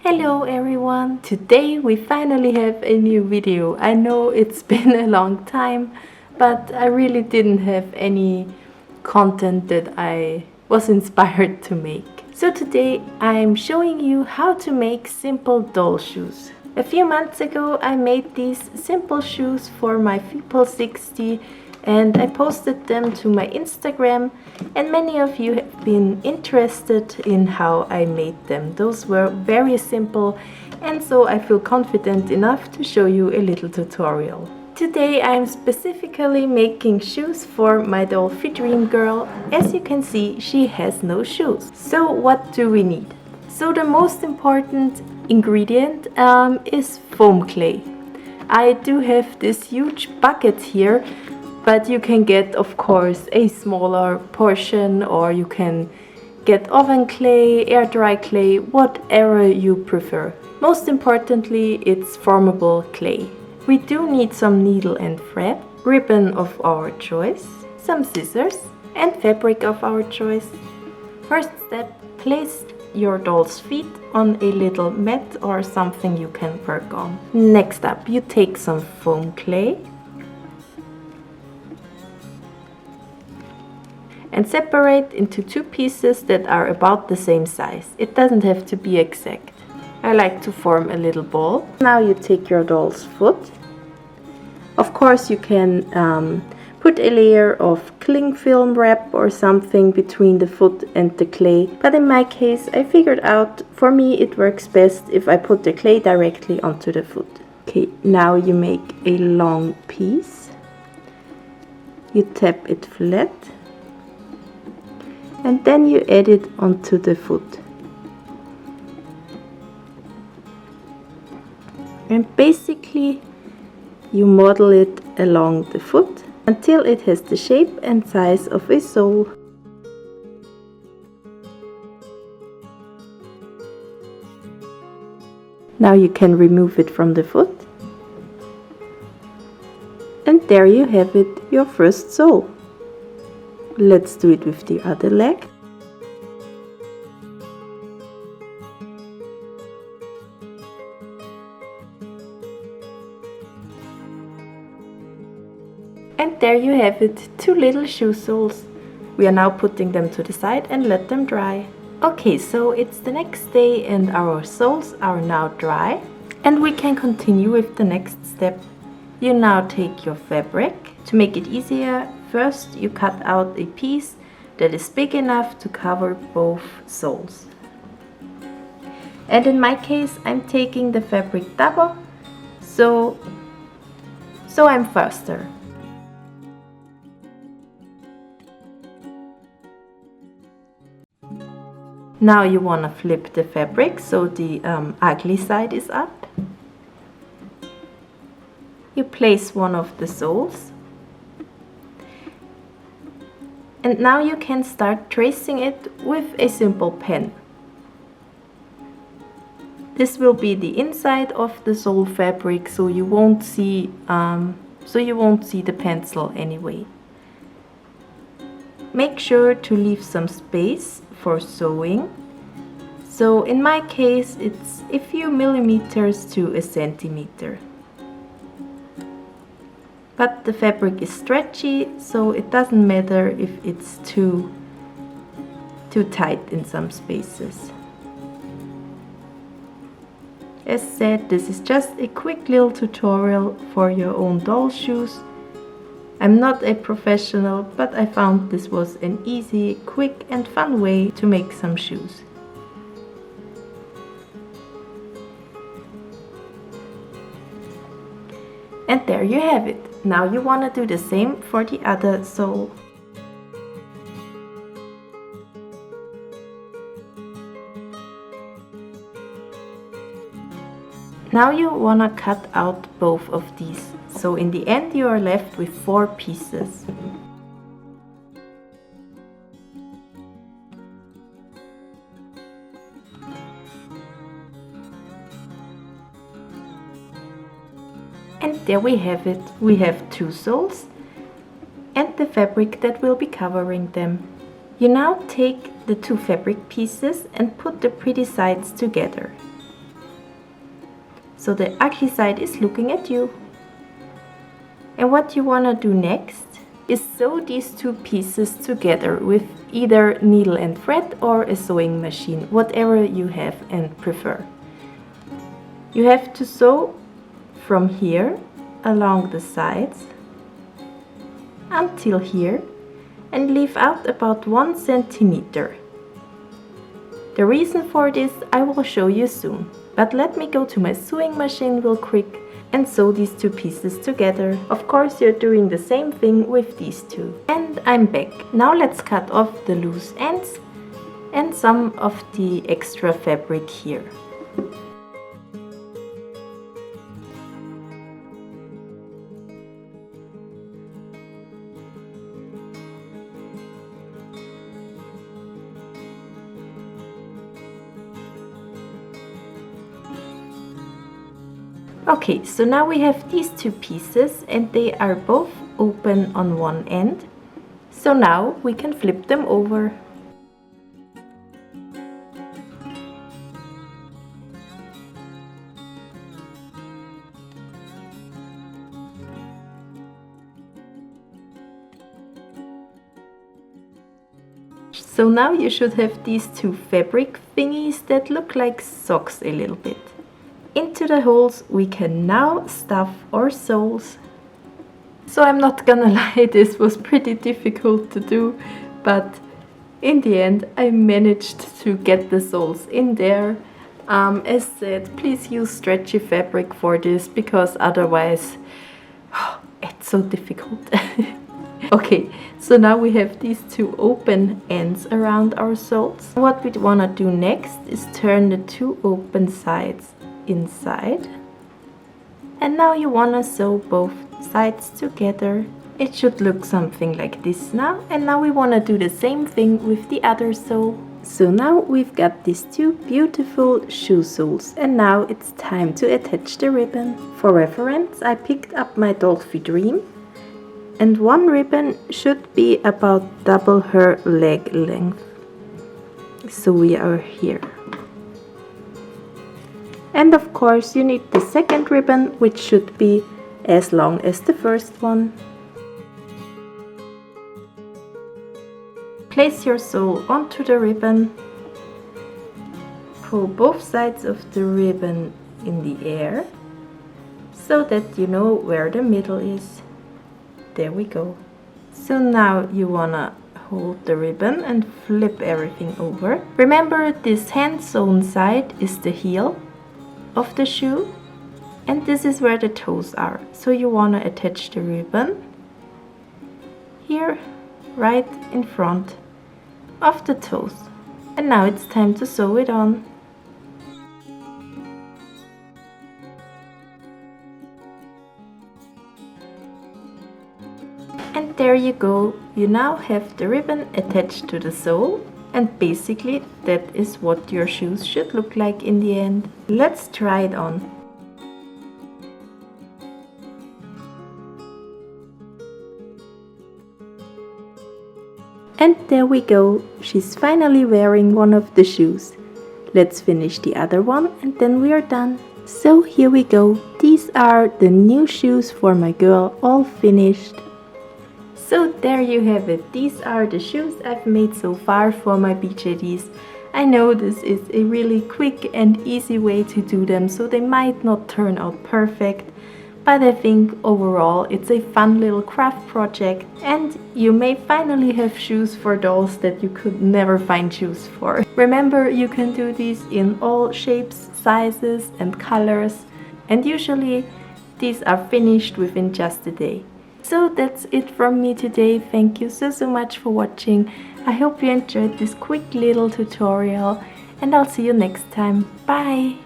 Hello everyone! Today we finally have a new video. I know it's been a long time, but I really didn't have any content that I was inspired to make. So today I'm showing you how to make simple doll shoes. A few months ago I made these simple shoes for my Feeple60 and I posted them to my Instagram, and many of you have been interested in how I made them. Those were very simple, and so I feel confident enough to show you a little tutorial. Today I'm specifically making shoes for my Dolphy dream girl. As you can see, she has no shoes. So what do we need? So the most important ingredient is foam clay. I do have this huge bucket here, but you can get, of course, a smaller portion, or you can get oven clay, air dry clay, whatever you prefer. Most importantly, it's formable clay. We do need some needle and thread, ribbon of our choice, some scissors, and fabric of our choice. First step, place your doll's feet on a little mat or something you can work on. Next up, you take some foam clay and separate into two pieces that are about the same size. It doesn't have to be exact. I like to form a little ball. Now you take your doll's foot. Of course you can put a layer of cling film wrap or something between the foot and the clay, but in my case I figured out for me it works best if I put the clay directly onto the foot. Okay, now you make a long piece. You tap it flat and then you add it onto the foot. And basically you model it along the foot until it has the shape and size of a sole. Now you can remove it from the foot. And there you have it, your first sole. Let's do it with the other leg. And there you have it, two little shoe soles. We are now putting them to the side and let them dry. Okay, so it's the next day and our soles are now dry. And we can continue with the next step. You now take your fabric. To make it easier, first you cut out a piece that is big enough to cover both soles. And in my case, I'm taking the fabric double, so I'm faster. Now you want to flip the fabric so the ugly side is up. You place one of the soles. And now you can start tracing it with a simple pen. This will be the inside of the sole fabric, so you won't see the pencil anyway. Make sure to leave some space for sewing. So in my case it's a few millimeters to a centimeter. But the fabric is stretchy, so it doesn't matter if it's too tight in some spaces. As said, this is just a quick little tutorial for your own doll shoes. I'm not a professional, but I found this was an easy, quick and fun way to make some shoes. And there you have it. Now you want to do the same for the other sole. Now you want to cut out both of these. So in the end you are left with 4 pieces. And there we have it. We have 2 soles and the fabric that will be covering them. You now take the 2 fabric pieces and put the pretty sides together. so the ugly side is looking at you. And what you want to do next is sew these two pieces together with either needle and thread or a sewing machine, whatever you have and prefer. You have to sew from here along the sides until here and leave out about 1 centimeter. The reason for this I will show you soon, but let me go to my sewing machine real quick and sew these two pieces together. Of course, you're doing the same thing with these two. And I'm back. Now let's cut off the loose ends and some of the extra fabric here. Okay, so now we have these two pieces and they are both open on one end. So now we can flip them over. So now you should have these two fabric thingies that look like socks a little bit. Into the holes we can now stuff our soles. So I'm not gonna lie, this was pretty difficult to do, but in the end I managed to get the soles in there. As said, please use stretchy fabric for this because otherwise it's so difficult. Okay, so now we have these two open ends around our soles. What we wanna do next is turn the two open sides inside, and now you want to sew both sides together. It should look something like this now, and now we want to do the same thing with the other sole. So now we've got these two beautiful shoe soles, and now it's time to attach the ribbon. For reference, I picked up my Dolfie Dream, and one ribbon should be about double her leg length. So we are here. And of course you need the second ribbon, which should be as long as the first one. Place your sole onto the ribbon. Pull both sides of the ribbon in the air so that you know where the middle is. There we go. So now you wanna hold the ribbon and flip everything over. Remember, this hand sewn side is the heel of the shoe, and this is where the toes are. So you want to attach the ribbon here, right in front of the toes. And now it's time to sew it on. And there you go, you now have the ribbon attached to the sole. And basically that is what your shoes should look like in the end. Let's try it on. And there we go, she's finally wearing one of the shoes. Let's finish the other one and then we are done. So here we go, these are the new shoes for my girl, all finished. So there you have it, these are the shoes I've made so far for my BJDs. I know this is a really quick and easy way to do them, so they might not turn out perfect, but I think overall it's a fun little craft project, and you may finally have shoes for dolls that you could never find shoes for. Remember, you can do these in all shapes, sizes and colors, and usually these are finished within just a day. So that's it from me today. Thank you so much for watching. I hope you enjoyed this quick little tutorial, and I'll see you next time. Bye!